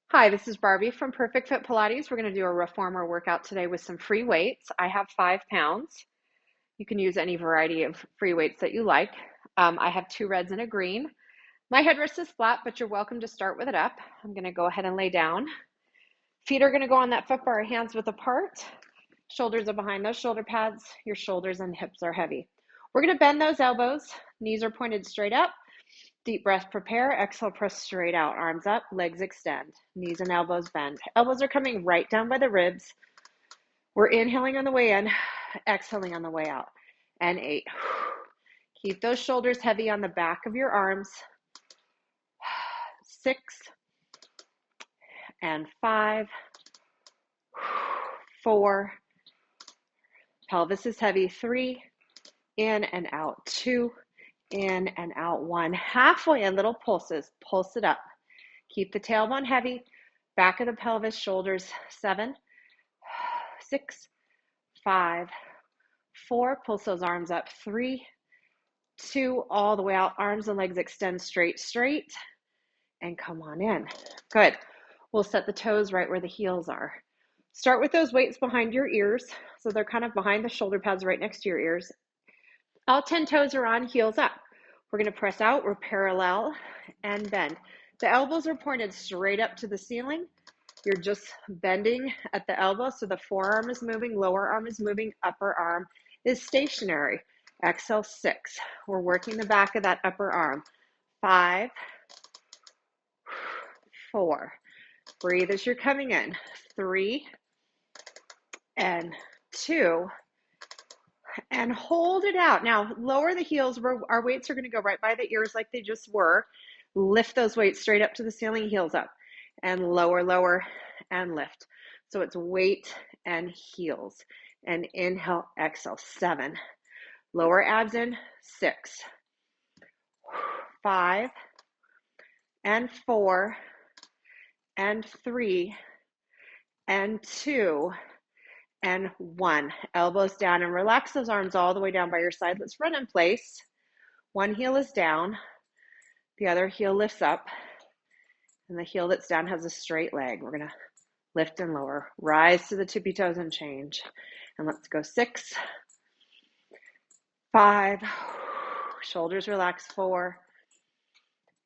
Hi, this is Barbie from Perfect Fit Pilates. We're going to do a reformer workout today with some free weights. I have 5 pounds. You can use any variety of free weights that you like. I have two reds and a green. My headrest is flat, but you're welcome to start with it up. I'm going to go ahead and lay down. Feet are going to go on that foot bar, hands width apart. Shoulders are behind those shoulder pads. Your shoulders and hips are heavy. We're going to bend those elbows. Knees are pointed straight up. Deep breath, prepare. Exhale, press straight out. Arms up, legs extend. Knees and elbows bend. Elbows are coming right down by the ribs. We're inhaling on the way in, exhaling on the way out. And 8. Keep those shoulders heavy on the back of your arms. 6 and 5. 4. Pelvis is heavy. 3. In and out. 2. In and out. 1. Halfway in, little pulses. Pulse it up. Keep the tailbone heavy. Back of the pelvis, shoulders. 7. 6. 5. 4. Pulse those arms up. 3. 2. All the way out. Arms and legs extend straight, straight. And come on in. Good. We'll set the toes right where the heels are. Start with those weights behind your ears. So they're kind of behind the shoulder pads right next to your ears. All 10 toes are on, heels up. We're going to press out. We're parallel and bend. The elbows are pointed straight up to the ceiling. You're just bending at the elbow. So the forearm is moving, lower arm is moving, upper arm is stationary. Exhale, 6. We're working the back of that upper arm. 5, 4. Breathe as you're coming in. 3 and 2. And hold it out. Now, lower the heels. Our weights are going to go right by the ears like they just were. Lift those weights straight up to the ceiling, heels up. And lower, lower, and lift. So it's weight and heels. And inhale, exhale. 7. Lower abs in. 6. 5. And 4. And 3. And 2. And 1. Elbows down and relax those arms all the way down by your side. Let's run in place. One heel is down. The other heel lifts up. And the heel that's down has a straight leg. We're going to lift and lower. Rise to the tippy toes and change. And let's go 6. 5. Shoulders relax. 4.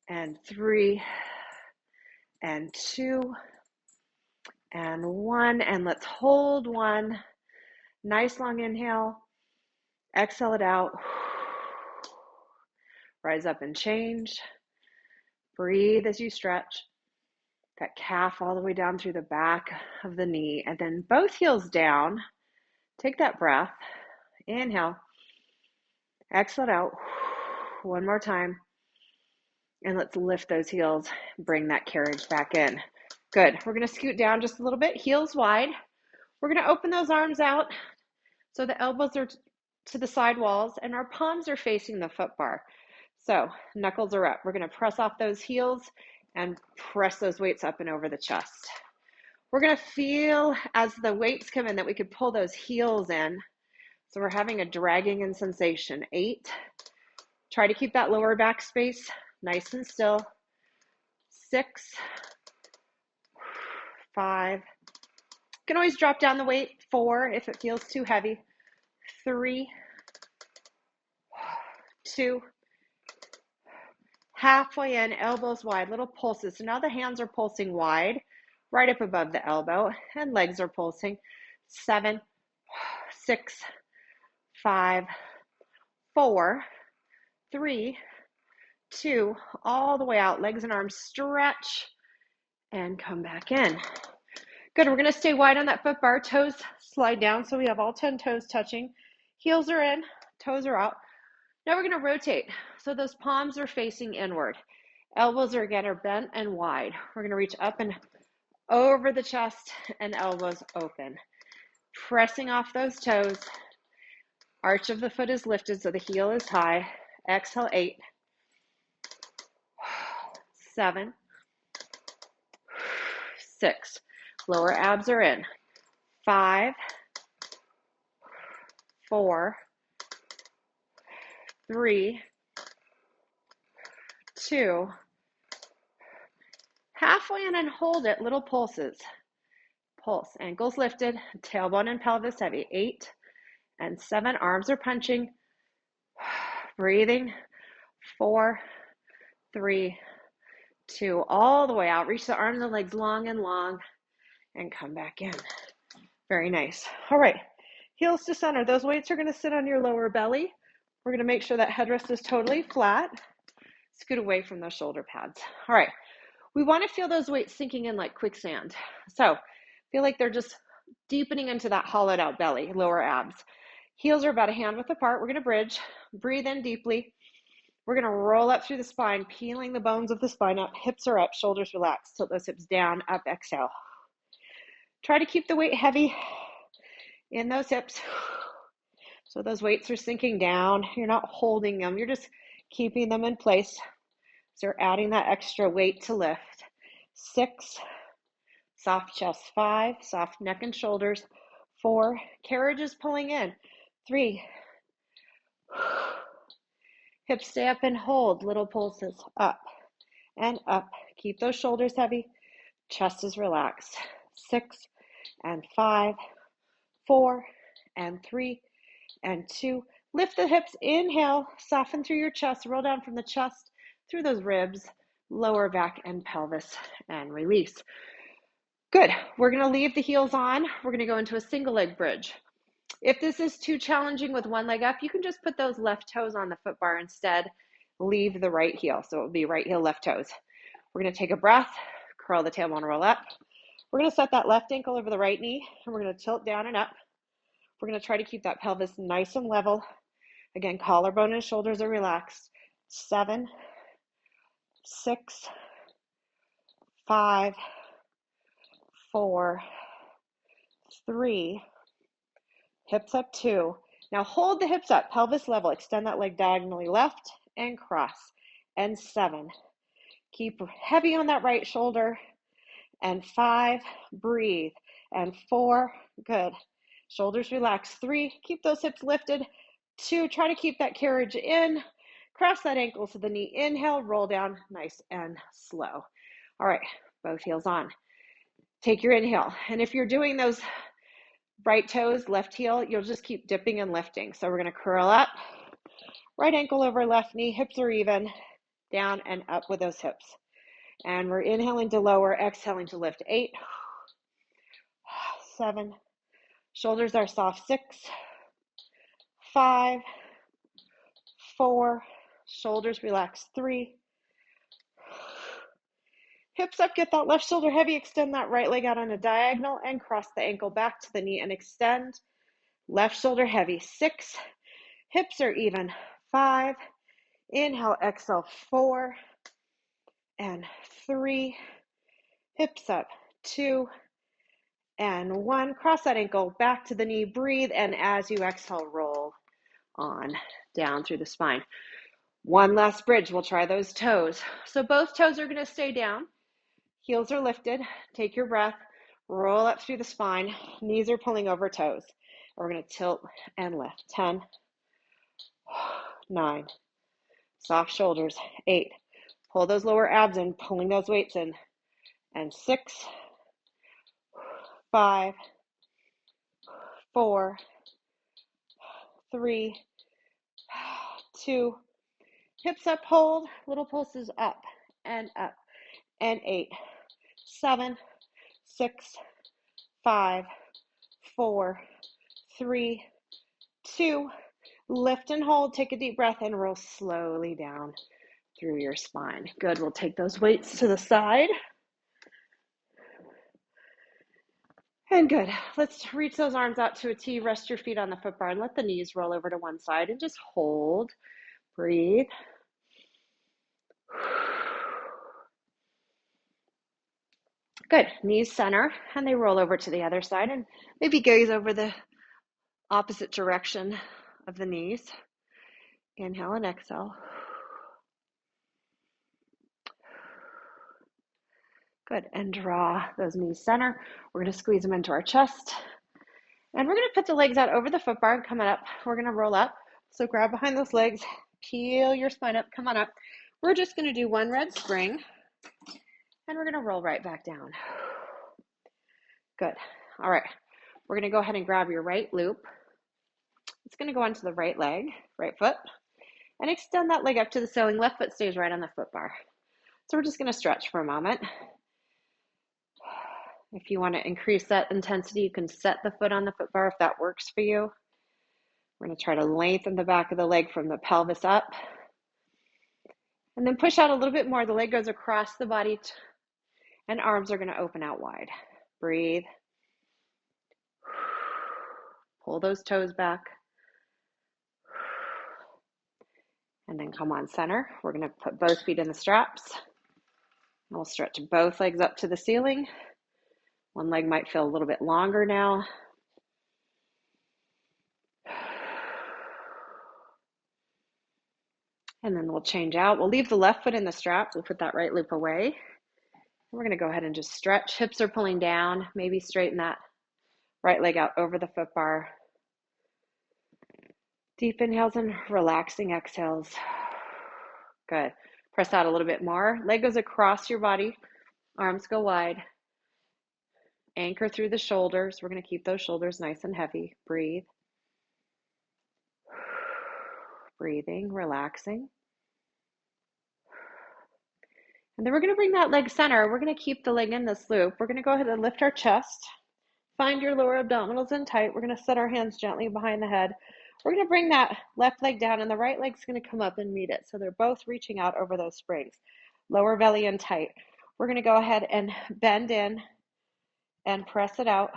And 3. And 2. And 1. And let's hold 1. Nice long inhale. Exhale it out. Rise up and change. Breathe as you stretch. That calf all the way down through the back of the knee. And then both heels down. Take that breath. Inhale. Exhale it out. One more time. And let's lift those heels. Bring that carriage back in. Good. We're going to scoot down just a little bit. Heels wide. We're going to open those arms out so the elbows are to the side walls and our palms are facing the foot bar. So knuckles are up. We're going to press off those heels and press those weights up and over the chest. We're going to feel as the weights come in that we could pull those heels in. So we're having a dragging in sensation. 8. Try to keep that lower back space nice and still. 6. 5. You can always drop down the weight. 4 if it feels too heavy. 3. 2. Halfway in, elbows wide, little pulses. So now the hands are pulsing wide, right up above the elbow, and legs are pulsing. 7, 6, 5, 4, 3, 2, all the way out. Legs and arms stretch and come back in. Good. We're going to stay wide on that foot bar. Toes slide down so we have all 10 toes touching. Heels are in, toes are out. Now we're going to rotate. So those palms are facing inward. Elbows are again bent and wide. We're going to reach up and over the chest and elbows open. Pressing off those toes. Arch of the foot is lifted so the heel is high. Exhale, 8. 7. 6. Lower abs are in. 5. 4. 3. 2. Halfway in and hold it, little pulses. Pulse, ankles lifted, tailbone and pelvis heavy. 8 and 7, arms are punching. Breathing. 4, 3, 2, all the way out. Reach the arms and legs long and long and come back in. Very nice. All right, heels to center. Those weights are going to sit on your lower belly. We're going to make sure that headrest is totally flat. Scoot away from those shoulder pads. All right, we want to feel those weights sinking in like quicksand. So feel like they're just deepening into that hollowed out belly, lower abs. Heels are about a hand width apart. We're going to bridge. Breathe in deeply. We're going to roll up through the spine, peeling the bones of the spine up. Hips are up, shoulders relaxed. Tilt those hips down, up, exhale. Try to keep the weight heavy in those hips. So those weights are sinking down. You're not holding them. You're just keeping them in place. So you're adding that extra weight to lift. 6, soft chest. 5, soft neck and shoulders. 4, carriage is pulling in. 3, hips stay up and hold. Little pulses. Up and up. Keep those shoulders heavy. Chest is relaxed. 6 and 5, 4 and 3 and 2. Lift the hips. Inhale. Soften through your chest. Roll down from the chest through those ribs, lower back and pelvis, and release. Good. We're going to leave the heels on. We're going to go into a single leg bridge. If this is too challenging with one leg up, you can just put those left toes on the foot bar instead. Leave the right heel. So it will be right heel, left toes. We're going to take a breath, curl the tailbone, roll up. We're going to set that left ankle over the right knee, and we're going to tilt down and up. We're going to try to keep that pelvis nice and level. Again, collarbone and shoulders are relaxed. 7, 6, 5, 4, 3, hips up 2. Now hold the hips up, pelvis level. Extend that leg diagonally left and cross. And 7. Keep heavy on that right shoulder. And 5, breathe. And 4, good. Shoulders relaxed. 3, keep those hips lifted. 2, try to keep that carriage in. Cross that ankle to the knee. Inhale, roll down, nice and slow. All right, both heels on. Take your inhale. And if you're doing those right toes, left heel, you'll just keep dipping and lifting. So we're going to curl up, right ankle over left knee, hips are even, down and up with those hips. And we're inhaling to lower, exhaling to lift. 8, 7, shoulders are soft. 6, 5, 4, shoulders relax. 3, hips up, get that left shoulder heavy, extend that right leg out on a diagonal and cross the ankle back to the knee and extend. Left shoulder heavy. 6, hips are even. 5, inhale, exhale. 4 and 3, hips up. 2 and 1, cross that ankle back to the knee, breathe, and as you exhale, roll on down through the spine. One last bridge. We'll try those toes. So both toes are going to stay down. Heels are lifted. Take your breath. Roll up through the spine. Knees are pulling over toes. We're going to tilt and lift. 10, 9, soft shoulders. 8, pull those lower abs in, pulling those weights in. And 6, 5, 4, 3, 2, hips up, hold, little pulses up and up. And 8, 7, 6, 5, 4, 3, 2, lift and hold. Take a deep breath and roll slowly down through your spine. Good. We'll take those weights to the side. And good. Let's reach those arms out to a T. Rest your feet on the foot bar and let the knees roll over to one side and just hold. Breathe. Good. Knees center and they roll over to the other side and maybe gaze over the opposite direction of the knees. Inhale and exhale. Good. And draw those knees center. We're going to squeeze them into our chest. And we're going to put the legs out over the foot bar and come on up. We're going to roll up. So grab behind those legs, peel your spine up, come on up. We're just going to do one red spring And we're going to roll right back down. Good. All right. We're going to go ahead and grab your right loop. It's going to go onto the right leg, right foot, and extend that leg up to the ceiling. Left foot stays right on the foot bar. So we're just going to stretch for a moment. If you want to increase that intensity, you can set the foot on the foot bar if that works for you. We're going to try to lengthen the back of the leg from the pelvis up. And then push out a little bit more. The leg goes across the body and arms are going to open out wide. Breathe. Pull those toes back. And then come on center. We're going to put both feet in the straps. And we'll stretch both legs up to the ceiling. One leg might feel a little bit longer now. And then we'll change out. We'll leave the left foot in the strap. We'll put that right loop away. We're going to go ahead and just stretch. Hips are pulling down. Maybe straighten that right leg out over the foot bar. Deep inhales and relaxing exhales. Good. Press out a little bit more. Leg goes across your body. Arms go wide. Anchor through the shoulders. We're going to keep those shoulders nice and heavy. Breathe. Breathing, relaxing. And then we're going to bring that leg center. We're going to keep the leg in this loop. We're going to go ahead and lift our chest. Find your lower abdominals in tight. We're going to set our hands gently behind the head. We're going to bring that left leg down and the right leg's going to come up and meet it. So they're both reaching out over those springs. Lower belly in tight. We're going to go ahead and bend in and press it out.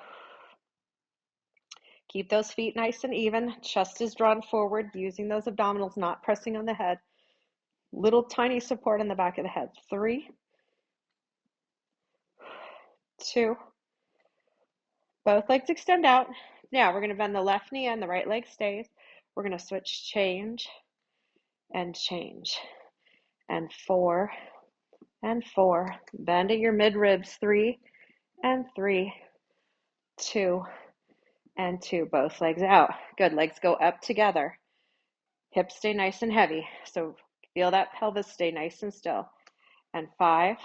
Keep those feet nice and even. Chest is drawn forward, using those abdominals, not pressing on the head. Little tiny support in the back of the head. 3, 2. Both legs extend out. Now we're going to bend the left knee and the right leg stays. We're going to switch, change, and change. And 4, and 4. Bend at your mid-ribs. 3, and 3, 2, and 2. Both legs out. Good. Legs go up together. Hips stay nice and heavy. So feel that pelvis stay nice and still. And 5.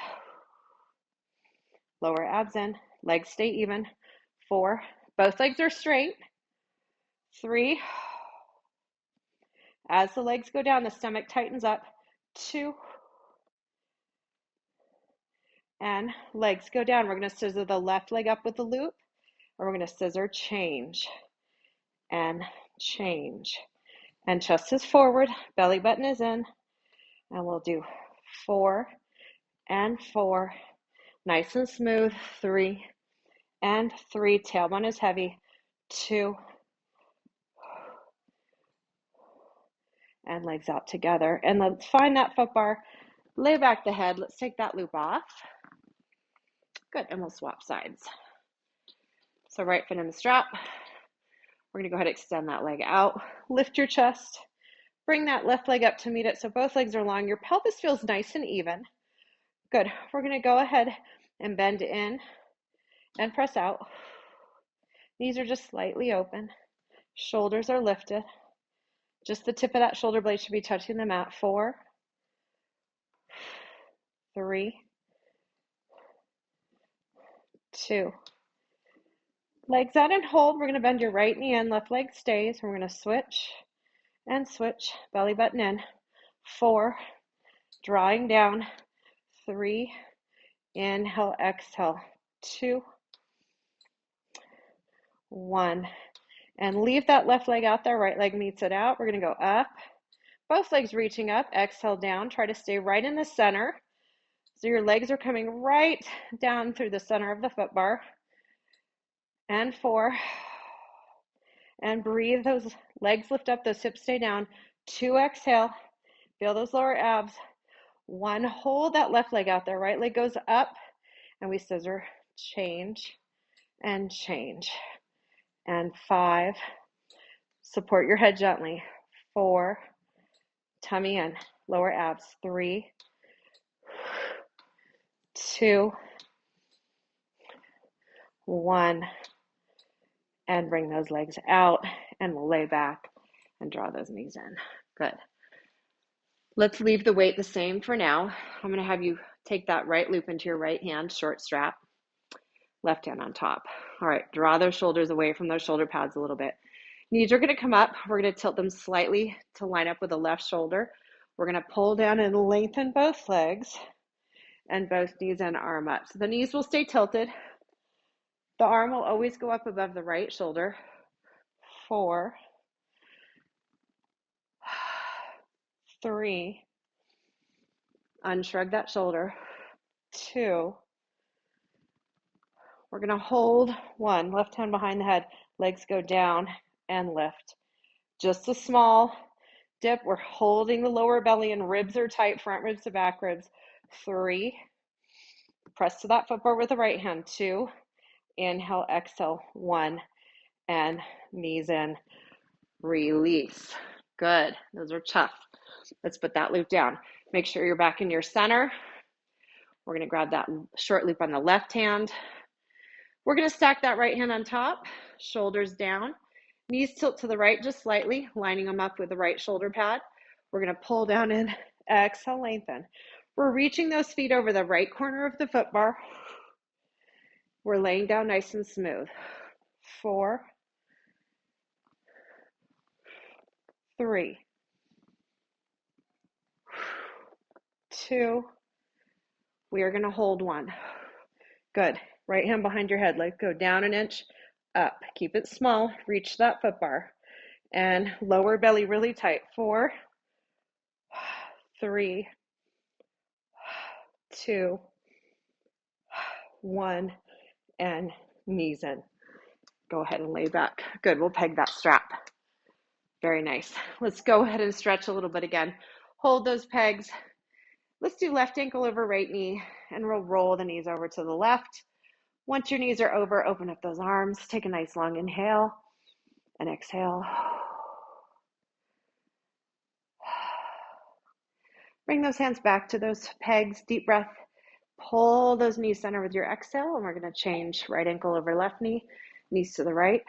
Lower abs in. Legs stay even. 4. Both legs are straight. 3. As the legs go down, the stomach tightens up. 2. And legs go down. We're going to scissor the left leg up with the loop. And we're going to scissor, change, and change. And chest is forward. Belly button is in. And we'll do 4 and 4. Nice and smooth. 3 and 3. Tailbone is heavy. 2. And legs out together. And let's find that foot bar. Lay back the head. Let's take that loop off. Good. And we'll swap sides. So right foot in the strap. We're going to go ahead and extend that leg out. Lift your chest. Bring that left leg up to meet it so both legs are long. Your pelvis feels nice and even. Good. We're going to go ahead and bend in and press out. Knees are just slightly open. Shoulders are lifted. Just the tip of that shoulder blade should be touching the mat. 4, 3, 2. Legs out and hold. We're going to bend your right knee in. Left leg stays. We're going to switch and switch. Belly button in. 4. Drawing down. 3. Inhale, exhale. 2, 1. And leave that left leg out there. Right leg meets it out. We're going to go up. Both legs reaching up. Exhale down. Try to stay right in the center. So your legs are coming right down through the center of the foot bar. And 4. And breathe. Those legs lift up. Those hips stay down. 2. Exhale. Feel those lower abs. 1. Hold that left leg out there. Right leg goes up. And we scissor. Change. And change. And 5. Support your head gently. 4. Tummy in. Lower abs. 3, 2, 1. And bring those legs out. And we'll lay back and draw those knees in. Good. Let's leave the weight the same for now. I'm going to have you Take that right loop into your right hand, short strap, left hand on top. All right, draw those shoulders away from those shoulder pads a little bit. Knees are going to come up. We're going to tilt them slightly to line up with the left shoulder. We're going to pull down and lengthen both legs and both knees and arm up. So the knees will stay tilted. The arm will always go up above the right shoulder. 4, 3, unshrug that shoulder. 2, we're going to hold 1, left hand behind the head, legs go down and lift. Just a small dip. We're holding the lower belly and ribs are tight, front ribs to back ribs. 3, press to that foot bar with the right hand. 2, inhale, exhale. 1, and knees in, release. Good. Those are tough. Let's put that loop down. Make sure you're back in your center. We're going to grab that short loop on the left hand. We're going to stack that right hand on top, shoulders down, knees tilt to the right just slightly, lining them up with the right shoulder pad. We're going to pull down and exhale, lengthen. We're reaching those feet over the right corner of the foot bar. We're laying down nice and smooth. 4, 3, 2, we are going to hold 1. Good. Right hand behind your head. Let go down an inch, up. Keep it small. Reach that foot bar. And lower belly really tight. 4, 3, 2, 1, and knees in. Go ahead and lay back. Good. We'll peg that strap. Very nice. Let's go ahead and stretch a little bit again. Hold those pegs. Let's do left ankle over right knee, and we'll roll the knees over to the left. Once your knees are over, open up those arms. Take a nice long inhale and exhale. Bring those hands back to those pegs. Deep breath. Pull those knees center with your exhale, and we're going to change right ankle over left knee, knees to the right.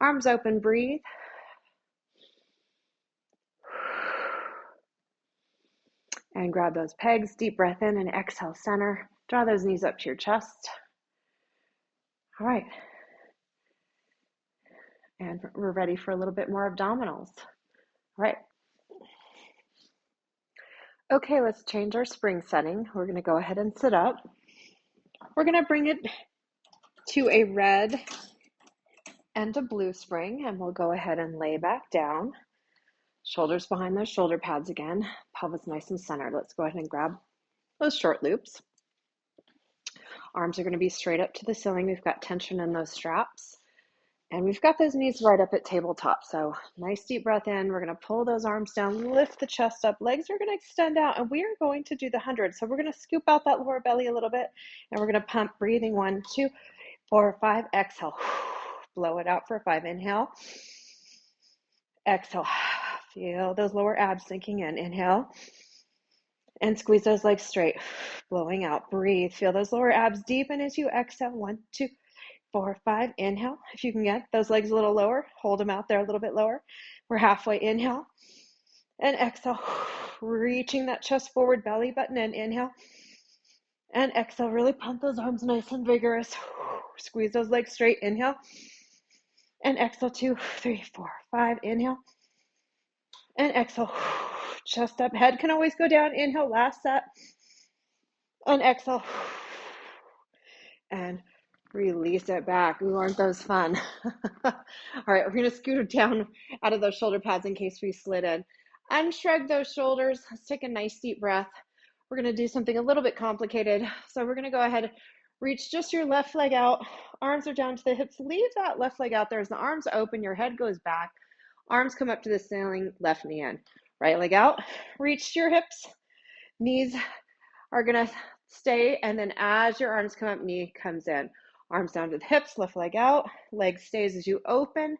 Arms open, breathe. And grab those pegs. Deep breath in and exhale, center. Draw those knees up to your chest. All right. And we're ready for a little bit more abdominals. All right. Okay, let's change our spring setting. We're going to go ahead and sit up. We're going to bring it to a red and a blue spring, and we'll go ahead and lay back down. Shoulders behind those shoulder pads again. Pelvis nice and centered. Let's go ahead and grab those short loops. Arms are going to be straight up to the ceiling. We've got tension in those straps. And we've got those knees right up at tabletop. So nice deep breath in. We're going to pull those arms down, lift the chest up. Legs are going to extend out, and we are going to do the 100. So we're going to scoop out that lower belly a little bit, and we're going to pump, breathing 1, 2, 4, 5. Exhale. Blow it out for 5. Inhale. Exhale. Feel those lower abs sinking in. Inhale. And squeeze those legs straight. Blowing out. Breathe. Feel those lower abs deepen as you exhale. 1, 2, 4, 5. Inhale. If you can get those legs a little lower, hold them out there a little bit lower. We're halfway. Inhale. And exhale. Reaching that chest forward, belly button in. Inhale. And exhale. Really pump those arms nice and vigorous. Squeeze those legs straight. Inhale. And exhale. 2, 3, 4, 5. Inhale. And exhale. Chest up. Head can always go down. Inhale. Last set. And exhale. And release it back. Ooh, aren't those fun? All right, we're going to scoot down out of those shoulder pads in case we slid in. Unshrug those shoulders. Let's take a nice deep breath. We're going to do something a little bit complicated. So we're going to go ahead, reach just your left leg out. Arms are down to the hips. Leave that left leg out there as the arms open. Your head goes back. Arms come up to the ceiling. Left knee in. Right leg out. Reach to your hips. Knees are going to stay. And then as your arms come up, knee comes in. Arms down to the hips, left leg out, leg stays as you open,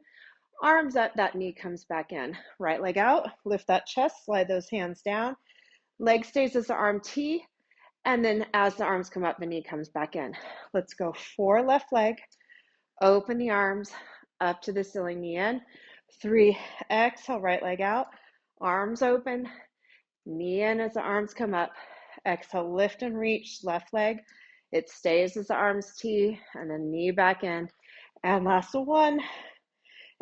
arms up, that knee comes back in. Right leg out, lift that chest, slide those hands down, leg stays as the arm T, and then as the arms come up, the knee comes back in. Let's go 4, left leg, open the arms, up to the ceiling, knee in. 3, exhale, right leg out, arms open, knee in as the arms come up, Exhale, lift and reach, left leg. It stays as the arms T, and then knee back in. And last one.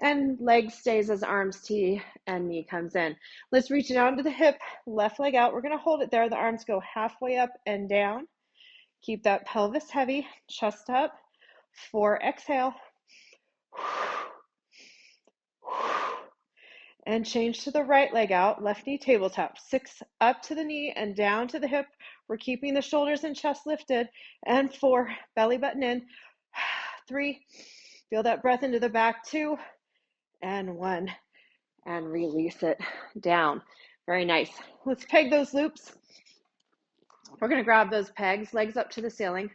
And leg stays as arms T and knee comes in. Let's reach down to the hip, left leg out. We're going to hold it there. The arms go halfway up and down. Keep that pelvis heavy, chest up. 4, exhale. And change to the right leg out, left knee tabletop. 6, up to the knee and down to the hip. We're keeping the shoulders and chest lifted. And 4, belly button in. 3, feel that breath into the back. 2, and 1, and release it down. Very nice. Let's peg those loops. We're going to grab those pegs, legs up to the ceiling.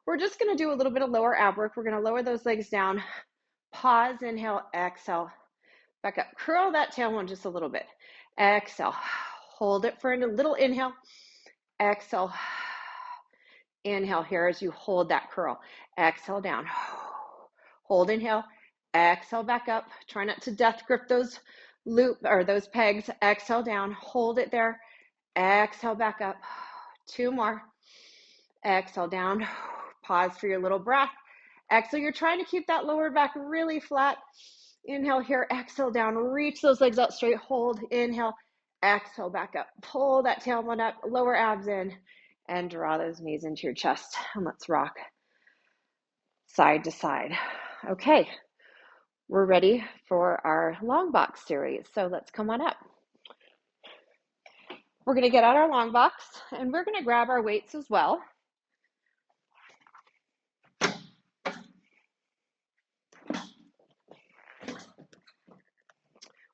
We're just going to do a little bit of lower ab work. We're going to lower those legs down. Pause, inhale, exhale. Back up. Curl that tailbone just a little bit. Exhale. Hold it for a little inhale. Exhale. Inhale here as you hold that curl. Exhale down. Hold, inhale. Exhale back up. Try not to death grip those those pegs. Exhale down. Hold it there. Exhale back up. 2 more. Exhale down. Pause for your little breath. Exhale. You're trying to keep that lower back really flat. Inhale here. Exhale down. Reach those legs out straight. Hold. Inhale. Exhale back up. Pull that tailbone up. Lower abs in. And draw those knees into your chest. And let's rock side to side. Okay. We're ready for our long box series. So let's come on up. We're going to get out our long box and we're going to grab our weights as well.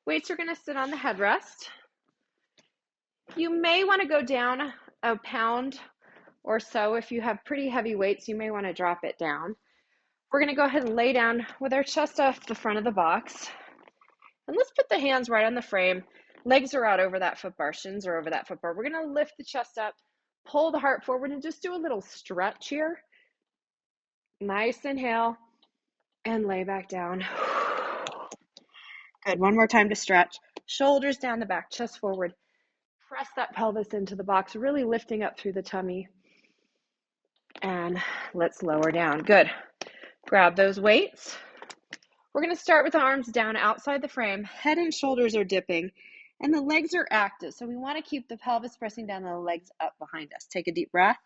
Weights are going to sit on the headrest. You may want to go down a pound or so. If you have pretty heavy weights, you may want to drop it down. We're going to go ahead and lay down with our chest off the front of the box. And let's put the hands right on the frame. Legs are out over that foot bar, shins are over that foot bar. We're going to lift the chest up, pull the heart forward, and just do a little stretch here. Nice inhale, and lay back down. Good. One more time to stretch. Shoulders down the back, chest forward. Press that pelvis into the box, really lifting up through the tummy. And let's lower down. Good. Grab those weights. We're going to start with the arms down outside the frame. Head and shoulders are dipping, and the legs are active. So we want to keep the pelvis pressing down and the legs up behind us. Take a deep breath.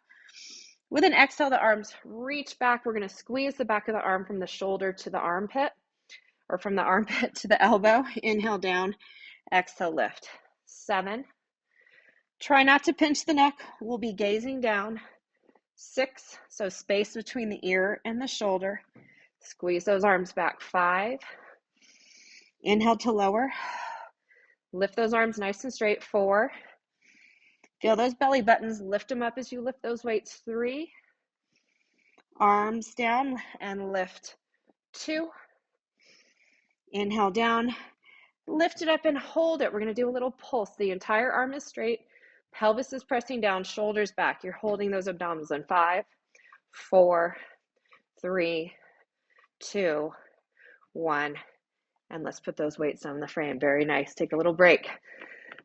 With an exhale, the arms reach back. We're going to squeeze the back of the arm from the shoulder to the armpit, or from the armpit to the elbow. Inhale down, exhale lift. 7. Try not to pinch the neck. We'll be gazing down. 6, so space between the ear and the shoulder. Squeeze those arms back. 5. Inhale to lower. Lift those arms nice and straight. 4. Feel those belly buttons. Lift them up as you lift those weights. 3. Arms down and lift. 2. Inhale down. Lift it up and hold it. We're going to do a little pulse. The entire arm is straight. Pelvis is pressing down, shoulders back. You're holding those abdominals in 5, 4, 3, 2, 1. And let's put those weights on the frame. Very nice. Take a little break.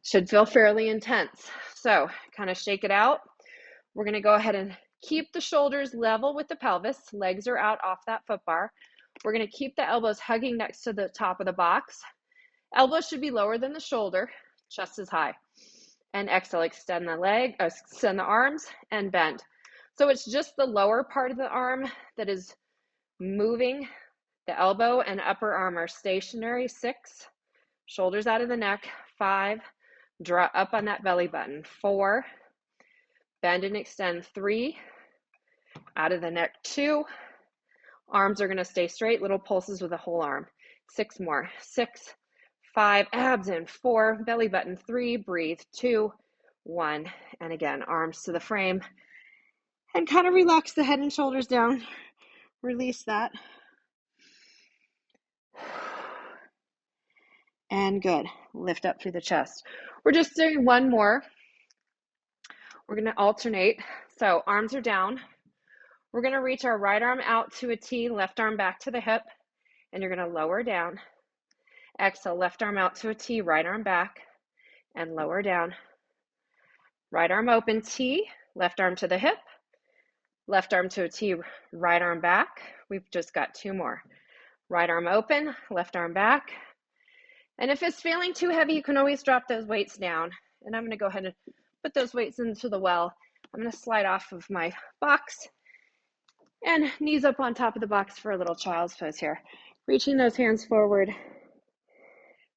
Should feel fairly intense. So kind of shake it out. We're going to go ahead and keep the shoulders level with the pelvis. Legs are out off that foot bar. We're going to keep the elbows hugging next to the top of the box. Elbows should be lower than the shoulder. Chest is high. And exhale, extend the arms and bend. So it's just the lower part of the arm that is moving. The elbow and upper arm are stationary. 6, shoulders out of the neck. 5, draw up on that belly button. 4, bend and extend. 3, out of the neck. 2, arms are going to stay straight, little pulses with the whole arm. 6 more. 6, 5, abs in. 4, belly button. 3, breathe. 2, 1, and again, arms to the frame. And kind of relax the head and shoulders down. Release that. And good. Lift up through the chest. We're just doing one more. We're going to alternate. So arms are down. We're going to reach our right arm out to a T, left arm back to the hip, and you're going to lower down. Exhale, left arm out to a T, right arm back, and lower down. Right arm open, T, left arm to the hip, left arm to a T, right arm back. We've just got 2 more. Right arm open, left arm back. And if it's feeling too heavy, you can always drop those weights down. And I'm going to go ahead and put those weights into the well. I'm going to slide off of my box and knees up on top of the box for a little child's pose here. Reaching those hands forward,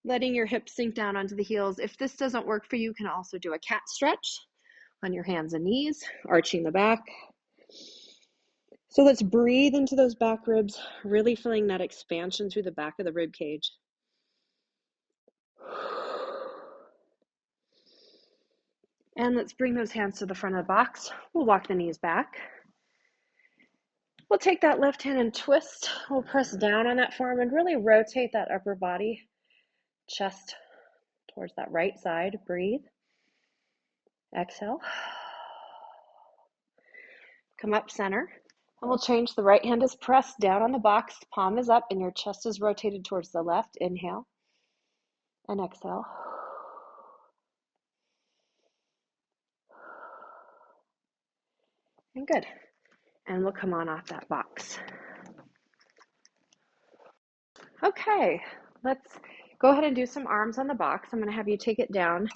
letting your hips sink down onto the heels. If this doesn't work for you, you can also do a cat stretch on your hands and knees, arching the back. So let's breathe into those back ribs, really feeling that expansion through the back of the rib cage. And let's bring those hands to the front of the box. We'll walk the knees back. We'll take that left hand and twist. We'll press down on that forearm and really rotate that upper body, chest towards that right side. Breathe. Exhale. Come up center. And we'll change. The right hand is pressed down on the box. Palm is up and your chest is rotated towards the left. Inhale and exhale. And good. And we'll come on off that box. Okay, let's go ahead and do some arms on the box. I'm going to have you take it down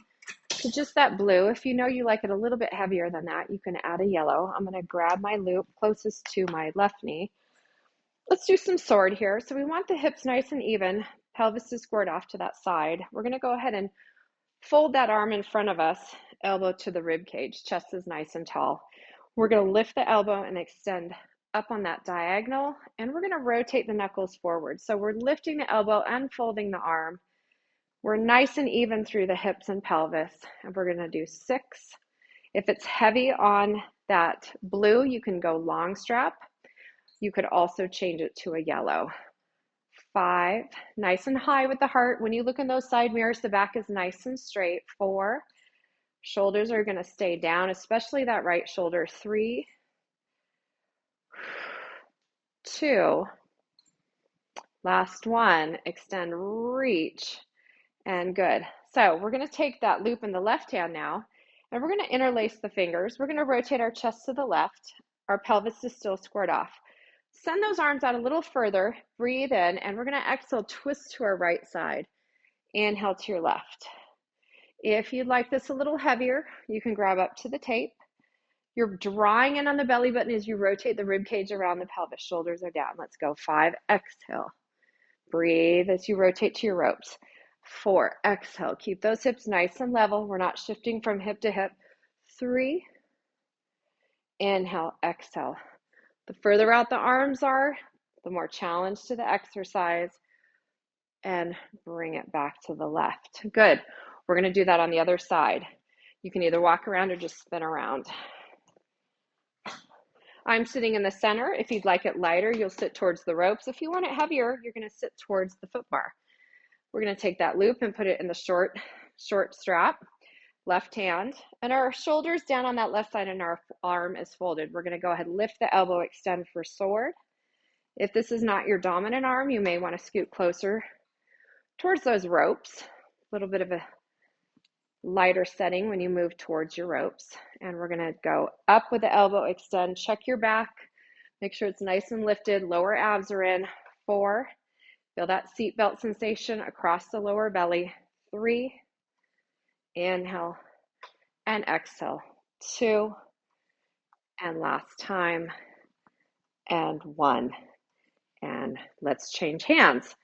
to just that blue. If you know you like it a little bit heavier than that, you can add a yellow. I'm going to grab my loop closest to my left knee. Let's do some sword here. So we want the hips nice and even, pelvis is squared off to that side. We're going to go ahead and fold that arm in front of us, elbow to the rib cage, chest is nice and tall. We're going to lift the elbow and extend up on that diagonal, and we're going to rotate the knuckles forward. So we're lifting the elbow and folding the arm. We're nice and even through the hips and pelvis, and we're going to do 6. If it's heavy on that blue, you can go long strap. You could also change it to a yellow. 5, nice and high with the heart. When you look in those side mirrors, the back is nice and straight. 4, shoulders are going to stay down, especially that right shoulder. 3, 2, last one, extend, reach, and good. So we're going to take that loop in the left hand now, and we're going to interlace the fingers. We're going to rotate our chest to the left. Our pelvis is still squared off. Send those arms out a little further, breathe in, and we're going to exhale, twist to our right side. Inhale to your left. If you'd like this a little heavier, you can grab up to the tape. You're drawing in on the belly button as you rotate the rib cage around the pelvis. Shoulders are down. Let's go. 5, exhale. Breathe as you rotate to your ropes. 4, exhale. Keep those hips nice and level. We're not shifting from hip to hip. 3, inhale, exhale. The further out the arms are, the more challenge to the exercise, and bring it back to the left. Good. We're going to do that on the other side. You can either walk around or just spin around. I'm sitting in the center. If you'd like it lighter, you'll sit towards the ropes. If you want it heavier, you're going to sit towards the foot bar. We're going to take that loop and put it in the short strap, left hand, and our shoulders down on that left side and our arm is folded. We're going to go ahead and lift the elbow, extend for sword. If this is not your dominant arm, you may want to scoot closer towards those ropes. A little bit of a lighter setting when you move towards your ropes. And we're going to go up with the elbow, extend, check your back, make sure it's nice and lifted, lower abs are in. 4, feel that seatbelt sensation across the lower belly. 3, inhale and exhale. 2, and last time, and 1. And let's change hands.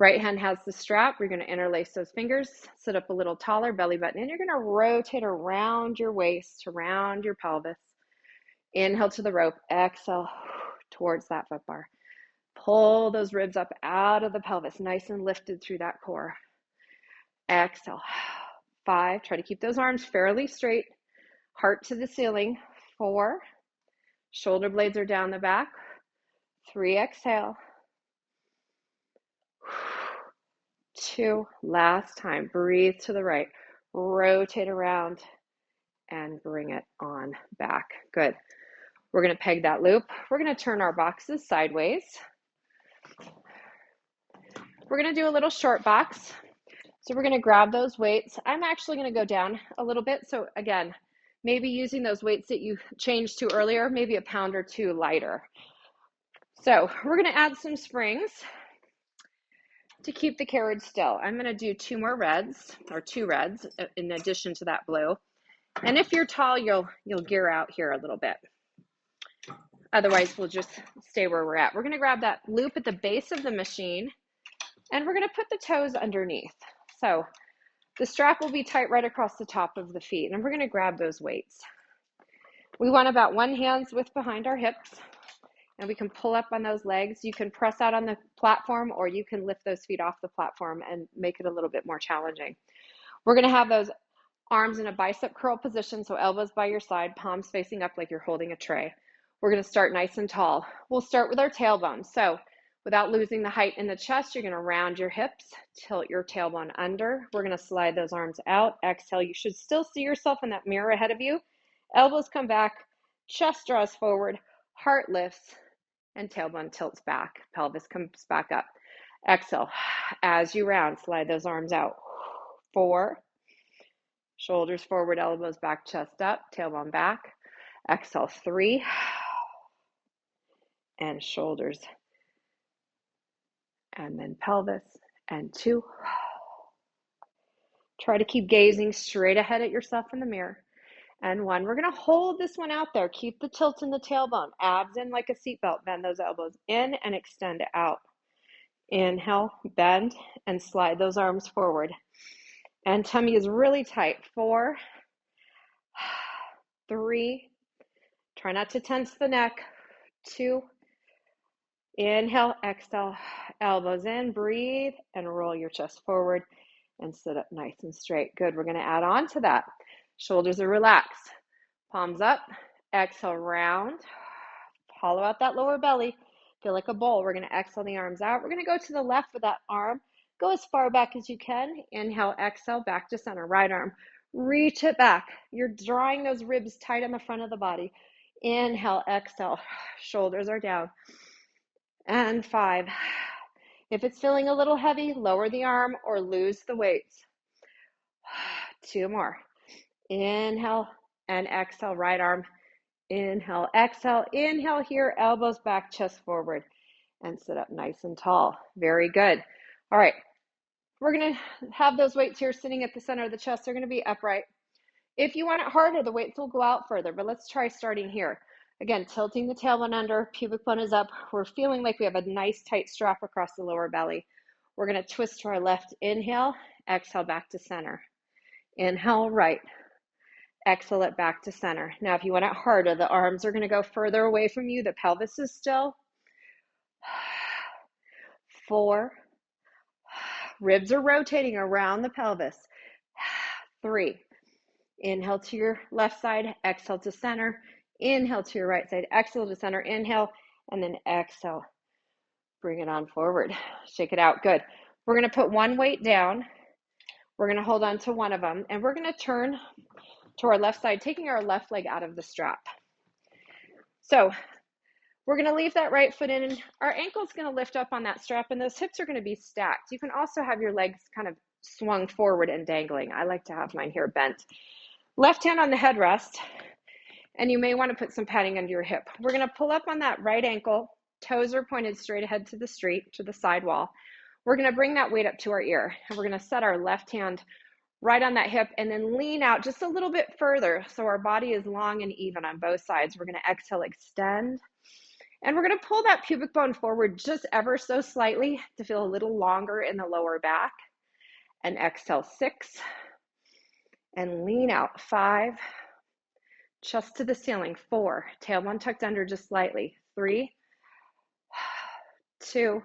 Right hand has the strap. We're going to interlace those fingers, sit up a little taller, belly button, and you're going to rotate around your waist, around your pelvis. Inhale to the rope, exhale towards that foot bar. Pull those ribs up out of the pelvis, nice and lifted through that core. Exhale. 5, try to keep those arms fairly straight, heart to the ceiling. 4, shoulder blades are down the back. 3, exhale. 2, last time, breathe to the right, rotate around and bring it on back. Good. We're going to peg that loop. We're going to turn our boxes sideways. We're going to do a little short box. So we're going to grab those weights. I'm actually going to go down a little bit. So again, maybe using those weights that you changed to earlier, maybe a pound or two lighter. So we're going to add some springs to keep the carriage still. I'm going to do two reds in addition to that blue. And if you're tall, you'll gear out here a little bit. Otherwise, we'll just stay where we're at. We're going to grab that loop at the base of the machine, and we're going to put the toes underneath. So the strap will be tight right across the top of the feet, and we're going to grab those weights. We want about 1 hand's width behind our hips, and we can pull up on those legs. You can press out on the platform, or you can lift those feet off the platform and make it a little bit more challenging. We're going to have those arms in a bicep curl position, so elbows by your side, palms facing up like you're holding a tray. We're going to start nice and tall. We'll start with our tailbone. So without losing the height in the chest, you're going to round your hips, tilt your tailbone under. We're going to slide those arms out. Exhale. You should still see yourself in that mirror ahead of you. Elbows come back, chest draws forward, heart lifts, and tailbone tilts back. Pelvis comes back up. Exhale. As you round, slide those arms out. 4. Shoulders forward, elbows back, chest up, tailbone back. Exhale. 3. And shoulders. And then pelvis. And 2. Try to keep gazing straight ahead at yourself in the mirror. And 1. We're going to hold this one out there. Keep the tilt in the tailbone. Abs in like a seatbelt. Bend those elbows in and extend out. Inhale, bend, and slide those arms forward. And tummy is really tight. 4, 3. Try not to tense the neck. 2. Inhale, exhale, elbows in, breathe, and roll your chest forward and sit up nice and straight. Good. We're going to add on to that. Shoulders are relaxed. Palms up. Exhale, round. Hollow out that lower belly. Feel like a bowl. We're going to exhale the arms out. We're going to go to the left with that arm. Go as far back as you can. Inhale, exhale, back to center. Right arm. Reach it back. You're drawing those ribs tight on the front of the body. Inhale, exhale. Shoulders are down. And 5. If it's feeling a little heavy, lower the arm or lose the weights. 2 more. Inhale and exhale, right arm. Inhale, exhale. Inhale here, elbows back, chest forward, and sit up nice and tall. Very good. All right. We're going to have those weights here sitting at the center of the chest. They're going to be upright. If you want it harder, the weights will go out further, but let's try starting here. Again, tilting the tailbone under, pubic bone is up. We're feeling like we have a nice tight strap across the lower belly. We're going to twist to our left. Inhale, exhale back to center. Inhale, right. Exhale it back to center. Now, if you want it harder, the arms are going to go further away from you. The pelvis is still. 4. Ribs are rotating around the pelvis. 3. Inhale to your left side, exhale to center. Inhale to your right side, exhale to center. Inhale, and then exhale. Bring it on forward. Shake it out. Good. We're going to put one weight down. We're going to hold on to one of them, and we're going to turn to our left side, taking our left leg out of the strap. So we're going to leave that right foot in, and our ankle's going to lift up on that strap, and those hips are going to be stacked. You can also have your legs kind of swung forward and dangling. I like to have mine here bent. Left hand on the headrest, and you may want to put some padding under your hip. We're going to pull up on that right ankle. Toes are pointed straight ahead to the street, to the side wall. We're going to bring that weight up to our ear, and we're going to set our left hand right on that hip and then lean out just a little bit further so our body is long and even on both sides. We're going to exhale, extend, and we're going to pull that pubic bone forward just ever so slightly to feel a little longer in the lower back. And exhale, 6, and lean out, 5, chest to the ceiling, 4, tailbone tucked under just slightly, 3, 2,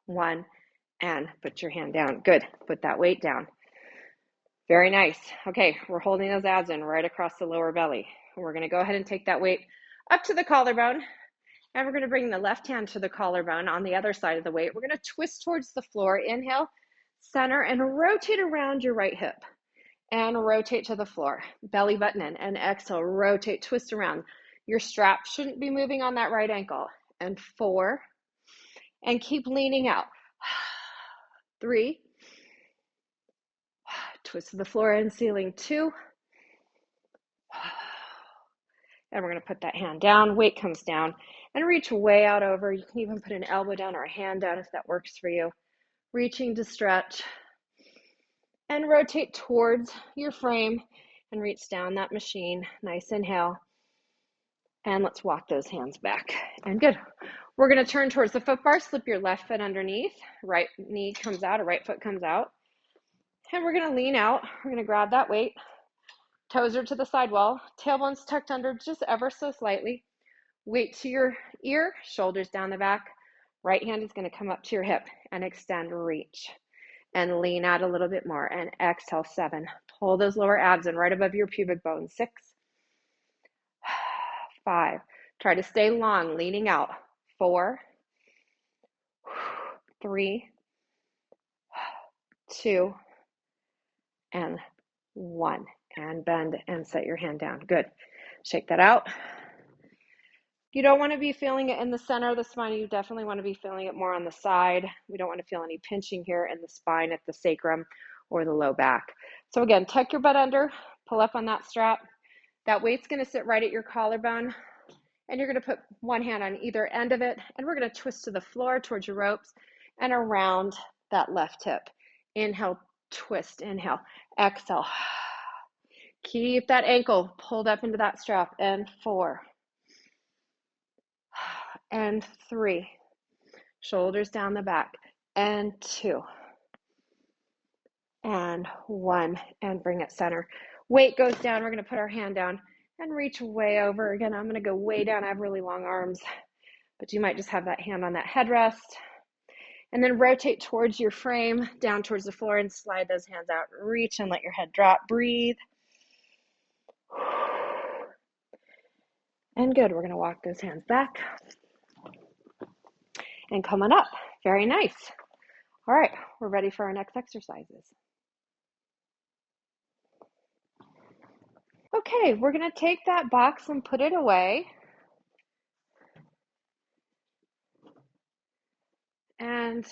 1, and put your hand down. Good. Put that weight down. Very nice. Okay, we're holding those abs in right across the lower belly. We're going to go ahead and take that weight up to the collarbone, and we're going to bring the left hand to the collarbone on the other side of the weight. We're going to twist towards the floor. Inhale, center, and rotate around your right hip. And rotate to the floor. Belly button in, and exhale, rotate, twist around. Your strap shouldn't be moving on that right ankle. And 4, and keep leaning out. 3, twist to the floor and ceiling. 2, And we're going to put that hand down, weight comes down, and reach way out over. You can even put an elbow down or a hand down if that works for you. Reaching to stretch. And rotate towards your frame and reach down that machine. Nice inhale. And let's walk those hands back. And good. We're going to turn towards the foot bar. Slip your left foot underneath. Right knee comes out, or right foot comes out. And we're going to lean out. We're going to grab that weight. Toes are to the sidewall. Tailbone's tucked under just ever so slightly. Weight to your ear, shoulders down the back. Right hand is going to come up to your hip and extend, reach. And lean out a little bit more. And exhale, 7. Pull those lower abs in right above your pubic bone. 6. 5. Try to stay long, leaning out. 4. 3. 2. And 1. And bend and set your hand down. Good. Shake that out. You don't want to be feeling it in the center of the spine. You definitely want to be feeling it more on the side. We don't want to feel any pinching here in the spine at the sacrum or the low back. So again, tuck your butt under, pull up on that strap. That weight's going to sit right at your collarbone, and you're going to put one hand on either end of it, and we're going to twist to the floor towards your ropes and around that left hip. Inhale, twist, inhale, exhale. Keep that ankle pulled up into that strap. And 4. And 3. Shoulders down the back. And 2. And 1. And bring it center. Weight goes down. We're going to put our hand down and reach way over. Again, I'm going to go way down. I have really long arms, but you might just have that hand on that headrest. And then rotate towards your frame, down towards the floor, and slide those hands out. Reach and let your head drop. Breathe. And good. We're going to walk those hands back and come on up. Very nice. All right, we're ready for our next exercises. Okay, we're going to take that box and put it away. And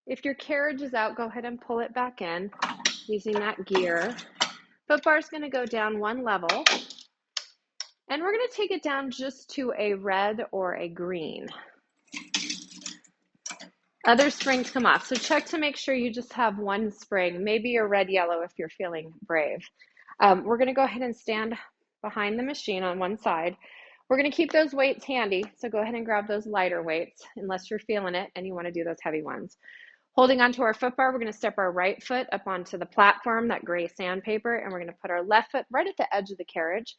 if your carriage is out, go ahead and pull it back in using that gear. Foot bar is going to go down one level. And we're going to take it down just to a red or a green. Other springs come off. So check to make sure you just have one spring, maybe a red, yellow if you're feeling brave. We're going to go ahead and stand behind the machine on one side. We're going to keep those weights handy. So go ahead and grab those lighter weights unless you're feeling it and you want to do those heavy ones. Holding onto our foot bar, we're going to step our right foot up onto the platform, that gray sandpaper, and we're going to put our left foot right at the edge of the carriage.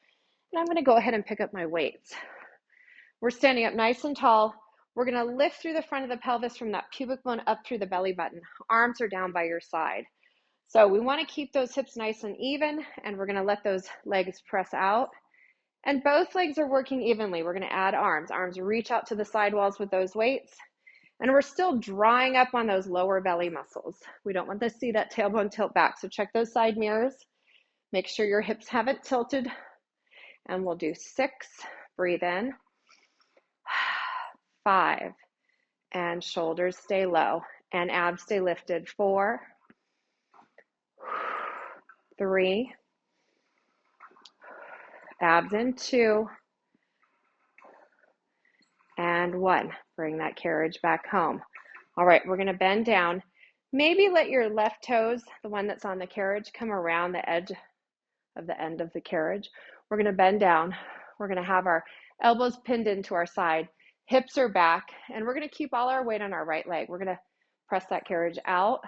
And I'm going to go ahead and pick up my weights. We're standing up nice and tall. We're going to lift through the front of the pelvis from that pubic bone up through the belly button. Arms are down by your side. So we want to keep those hips nice and even, and we're going to let those legs press out. And both legs are working evenly. We're going to add arms. Arms reach out to the sidewalls with those weights. And we're still drawing up on those lower belly muscles. We don't want to see that tailbone tilt back. So check those side mirrors. Make sure your hips haven't tilted. And we'll do 6. Breathe in. 5. And shoulders stay low. And abs stay lifted. 4. 3. Abs in. 2. And 1. Bring that carriage back home. All right, we're going to bend down. Maybe let your left toes, the one that's on the carriage, come around the edge of the end of the carriage. We're going to bend down. We're going to have our elbows pinned into our side. Hips are back, and we're going to keep all our weight on our right leg. We're going to press that carriage out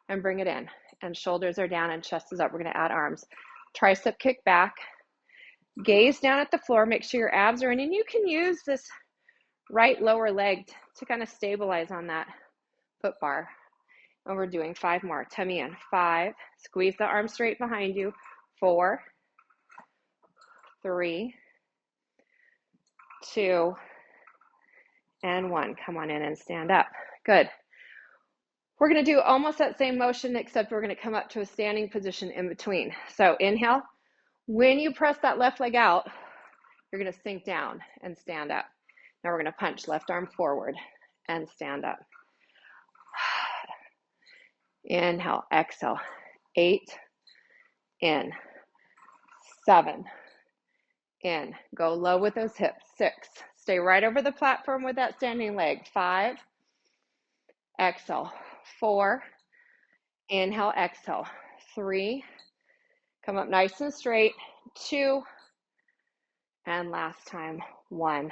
and bring it in. And shoulders are down and chest is up. We're going to add arms. Tricep kick back. Gaze down at the floor. Make sure your abs are in, and you can use this right lower leg to kind of stabilize on that foot bar. And we're doing 5 more. Tummy in. 5. Squeeze the arm straight behind you. 4. 3. 2. And 1. Come on in and stand up. Good. We're going to do almost that same motion, except we're going to come up to a standing position in between. So inhale. When you press that left leg out, you're going to sink down and stand up. Now we're going to punch left arm forward and stand up. Inhale, exhale. 8. In. 7. In. Go low with those hips. 6. Stay right over the platform with that standing leg. 5. Exhale. 4. Inhale, exhale. 3. Come up nice and straight. 2. And last time. 1.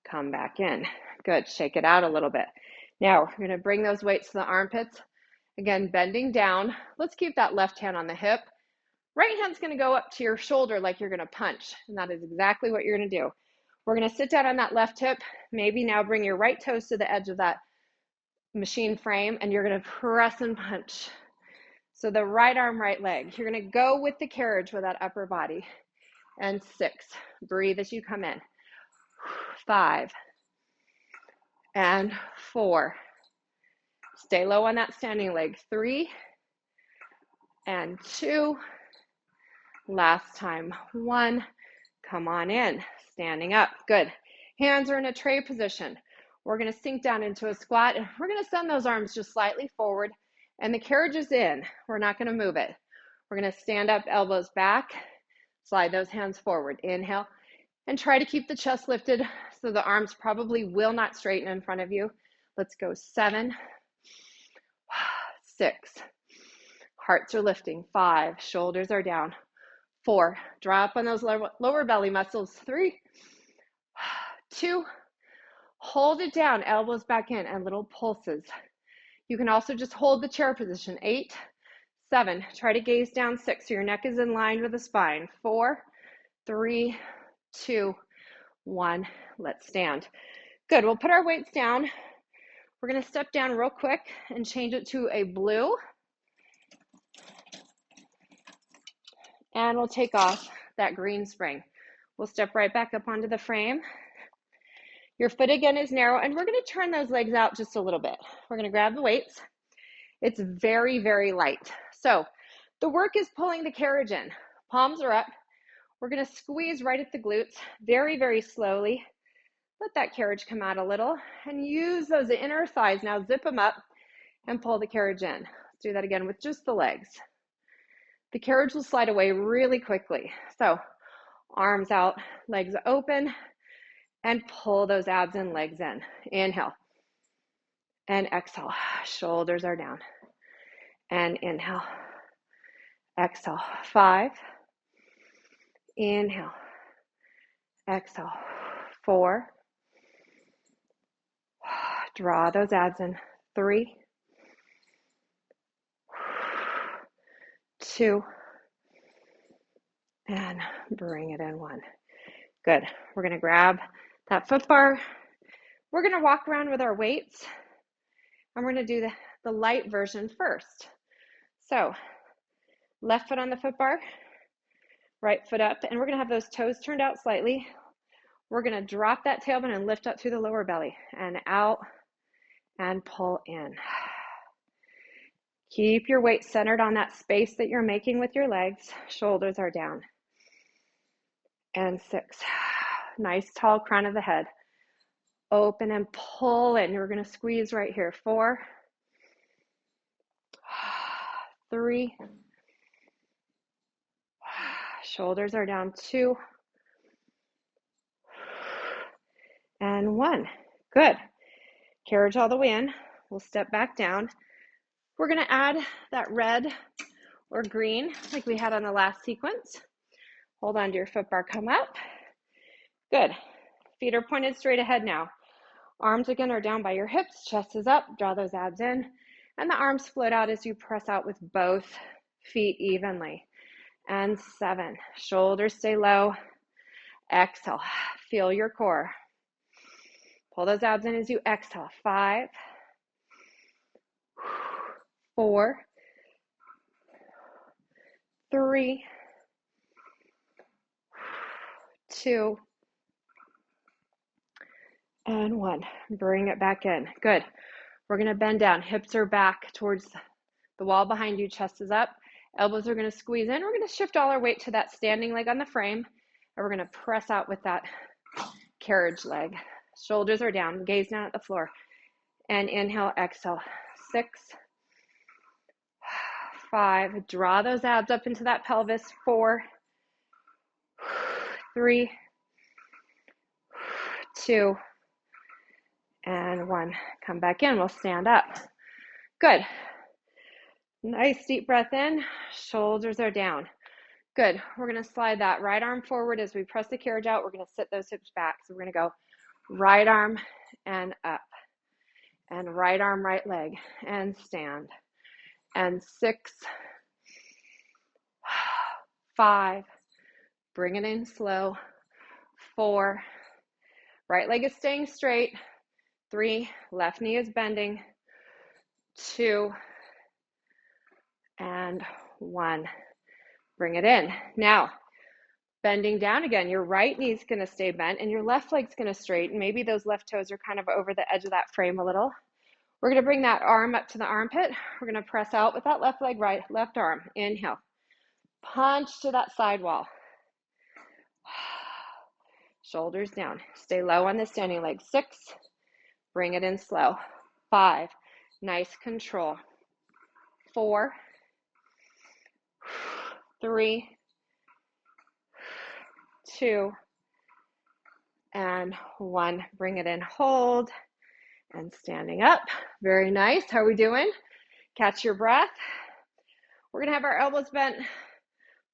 Come back in. Good. Shake it out a little bit. Now we're going to bring those weights to the armpits. Again, bending down. Let's keep that left hand on the hip. Right hand's going to go up to your shoulder like you're going to punch. And that is exactly what you're going to do. We're going to sit down on that left hip. Maybe now bring your right toes to the edge of that machine frame, and you're going to press and punch. So the right arm, right leg. You're going to go with the carriage with that upper body. And 6. Breathe as you come in. 5. And 4. Stay low on that standing leg. 3. And 2. Last time. 1. Come on in. Standing up. Good. Hands are in a tray position. We're going to sink down into a squat, and we're going to send those arms just slightly forward, and the carriage is in. We're not going to move it. We're going to stand up, elbows back, slide those hands forward. Inhale, and try to keep the chest lifted so the arms probably will not straighten in front of you. Let's go. 7, 6. Hearts are lifting. 5. Shoulders are down. 4. Draw up on those lower belly muscles. 3, 2. Hold it down, elbows back in, and little pulses. You can also just hold the chair position. 8, 7. Try to gaze down. 6, so your neck is in line with the spine. 4, 3, 2, 1. Let's stand. Good. We'll put our weights down. We're going to step down real quick and change it to a blue. And we'll take off that green spring. We'll step right back up onto the frame. Your foot again is narrow, and we're going to turn those legs out just a little bit. We're going to grab the weights. It's very, very light. So the work is pulling the carriage in. Palms are up. We're going to squeeze right at the glutes very, very slowly. Let that carriage come out a little, and use those inner thighs. Now zip them up and pull the carriage in. Let's do that again with just the legs. The carriage will slide away really quickly. So arms out, legs open, and pull those abs and legs in. Inhale and exhale. Shoulders are down. And inhale, exhale. 5. Inhale, exhale. 4. Draw those abs in. 3, 2, and bring it in. 1. Good. We're going to grab that foot bar. We're going to walk around with our weights, and we're going to do the light version first. So left foot on the foot bar, right foot up, and we're going to have those toes turned out slightly. We're going to drop that tailbone and lift up through the lower belly and out and pull in. Keep your weight centered on that space that you're making with your legs. Shoulders are down. And 6. Nice tall crown of the head. Open and pull in. We're going to squeeze right here. 4, 3. Shoulders are down. 2. And 1. Good. Carriage all the way in. We'll step back down. We're going to add that red or green like we had on the last sequence. Hold on to your foot bar. Come up. Good. Feet are pointed straight ahead now. Arms again are down by your hips. Chest is up. Draw those abs in. And the arms float out as you press out with both feet evenly. And 7. Shoulders stay low. Exhale. Feel your core. Pull those abs in as you exhale. 5, 4, 3, 2, and 1. Bring it back in. Good. We're going to bend down. Hips are back towards the wall behind you. Chest is up. Elbows are going to squeeze in. We're going to shift all our weight to that standing leg on the frame, and we're going to press out with that carriage leg. Shoulders are down. Gaze down at the floor. And inhale, exhale. 6, 5. Draw those abs up into that pelvis. 4, 3, 2, and 1. Come back in. We'll stand up. Good. Nice deep breath in. Shoulders are down. Good. We're going to slide that right arm forward as we press the carriage out. We're going to sit those hips back. So we're going to go right arm and up, and right arm, right leg, and stand. And 6, 5, bring it in slow. 4, right leg is staying straight. 3, left knee is bending. 2, and 1. Bring it in. Now, bending down again, your right knee is going to stay bent and your left leg's going to straighten. Maybe those left toes are kind of over the edge of that frame a little. We're going to bring that arm up to the armpit. We're going to press out with that left leg, left arm. Inhale. Punch to that side wall. Shoulders down. Stay low on the standing leg. 6, bring it in slow. 5, nice control. 4, 3, 2, and 1. Bring it in, hold, and standing up. Very nice. How are we doing? Catch your breath. We're going to have our elbows bent.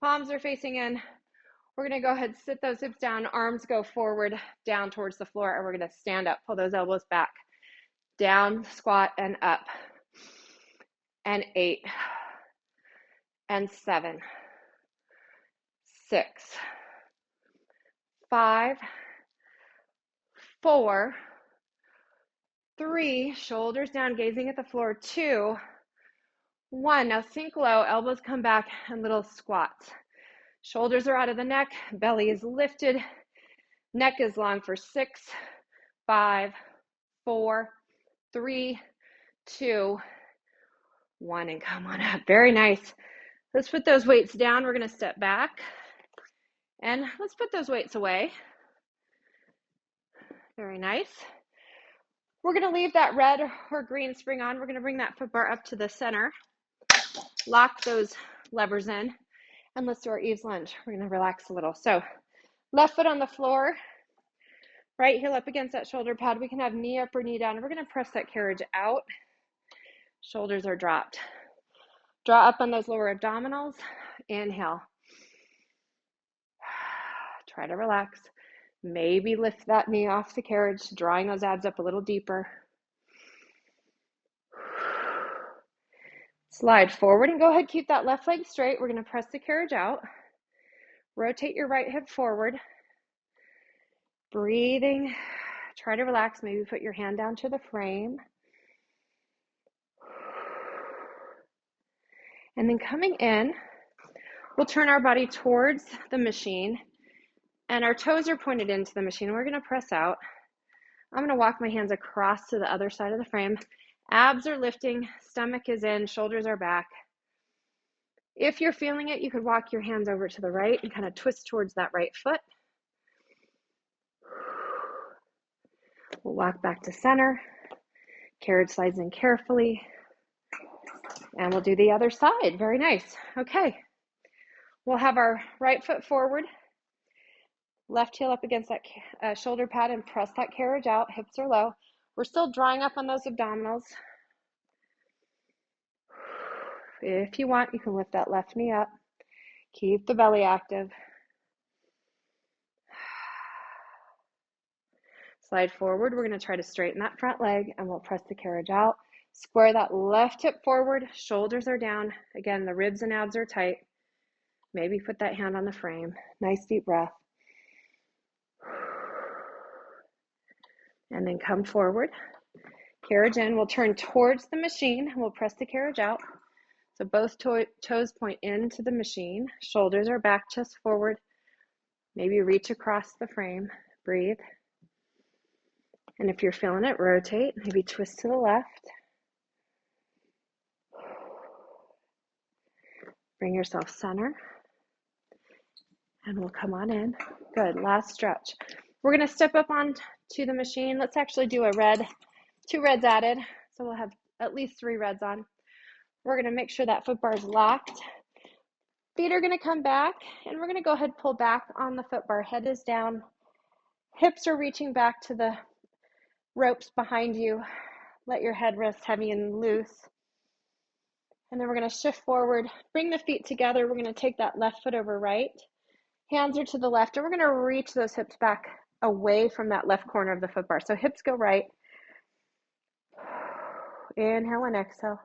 Palms are facing in. We're going to go ahead, sit those hips down, arms go forward, down towards the floor, and we're going to stand up, pull those elbows back, down, squat, and up. And 8, and 7, 6, 5, 4, 3, shoulders down, gazing at the floor. 2, 1. Now sink low, elbows come back, and little squats. Shoulders are out of the neck, belly is lifted, neck is long for 6, 5, 4, 3, 2, 1, and come on up. Very nice. Let's put those weights down. We're going to step back, and let's put those weights away. Very nice. We're going to leave that red or green spring on. We're going to bring that foot bar up to the center, lock those levers in, and let's do our Eve's lunge. We're going to relax a little. So left foot on the floor, right heel up against that shoulder pad. We can have knee up or knee down. We're going to press that carriage out. Shoulders are dropped. Draw up on those lower abdominals. Inhale. Try to relax. Maybe lift that knee off the carriage, drawing those abs up a little deeper. Slide forward and go ahead, keep that left leg straight. We're going to press the carriage out. Rotate your right hip forward. Breathing. Try to relax. Maybe put your hand down to the frame. And then coming in, we'll turn our body towards the machine, and our toes are pointed into the machine. We're going to press out. I'm going to walk my hands across to the other side of the frame. Abs are lifting, stomach is in, shoulders are back. If you're feeling it, you could walk your hands over to the right and kind of twist towards that right foot. We'll walk back to center. Carriage slides in carefully. And we'll do the other side. Very nice. Okay. We'll have our right foot forward, left heel up against that shoulder pad, and press that carriage out. Hips are low. We're still drawing up on those abdominals. If you want, you can lift that left knee up. Keep the belly active. Slide forward. We're going to try to straighten that front leg, and we'll press the carriage out. Square that left hip forward. Shoulders are down. Again, the ribs and abs are tight. Maybe put that hand on the frame. Nice deep breath. And then come forward. Carriage in. We'll turn towards the machine, and we'll press the carriage out. So both toes point into the machine. Shoulders are back, chest forward. Maybe reach across the frame. Breathe. And if you're feeling it, rotate. Maybe twist to the left. Bring yourself center. And we'll come on in. Good. Last stretch. We're going to step up on to the machine. Let's actually do a red. 2 reds added. So we'll have at least 3 reds on. We're going to make sure that foot bar is locked. Feet are going to come back, and we're going to go ahead and pull back on the foot bar. Head is down. Hips are reaching back to the ropes behind you. Let your head rest heavy and loose. And then we're going to shift forward. Bring the feet together. We're going to take that left foot over right. Hands are to the left, and we're going to reach those hips back away from that left corner of the foot bar. So hips go right. Inhale and exhale.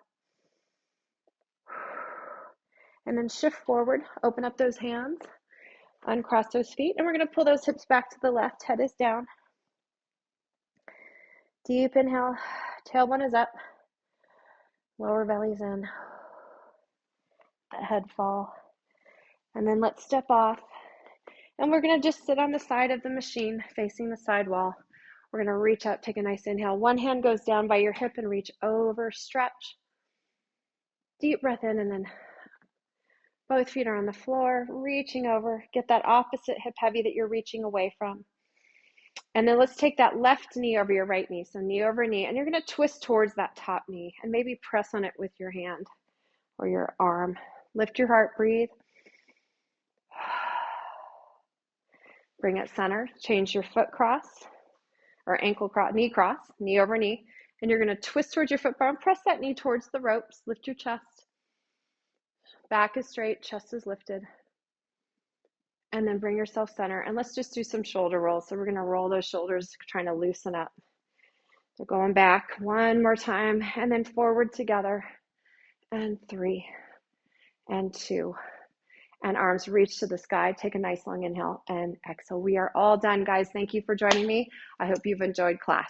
And then shift forward. Open up those hands. Uncross those feet. And we're going to pull those hips back to the left. Head is down. Deep inhale. Tailbone is up. Lower belly's in. That head fall. And then let's step off. And we're going to just sit on the side of the machine facing the side wall. We're going to reach up, take a nice inhale. One hand goes down by your hip and reach over, stretch. Deep breath in, and then both feet are on the floor, reaching over. Get that opposite hip heavy that you're reaching away from. And then let's take that left knee over your right knee. So knee over knee, and you're going to twist towards that top knee and maybe press on it with your hand or your arm. Lift your heart, breathe. Bring it center. Change your foot cross or ankle cross, knee over knee. And you're going to twist towards your foot bar and press that knee towards the ropes. Lift your chest. Back is straight, chest is lifted. And then bring yourself center. And let's just do some shoulder rolls. So we're going to roll those shoulders, trying to loosen up. So going back one more time, and then forward together. And 3, and 2. And arms reach to the sky. Take a nice long inhale and exhale. We are all done, guys. Thank you for joining me. I hope you've enjoyed class.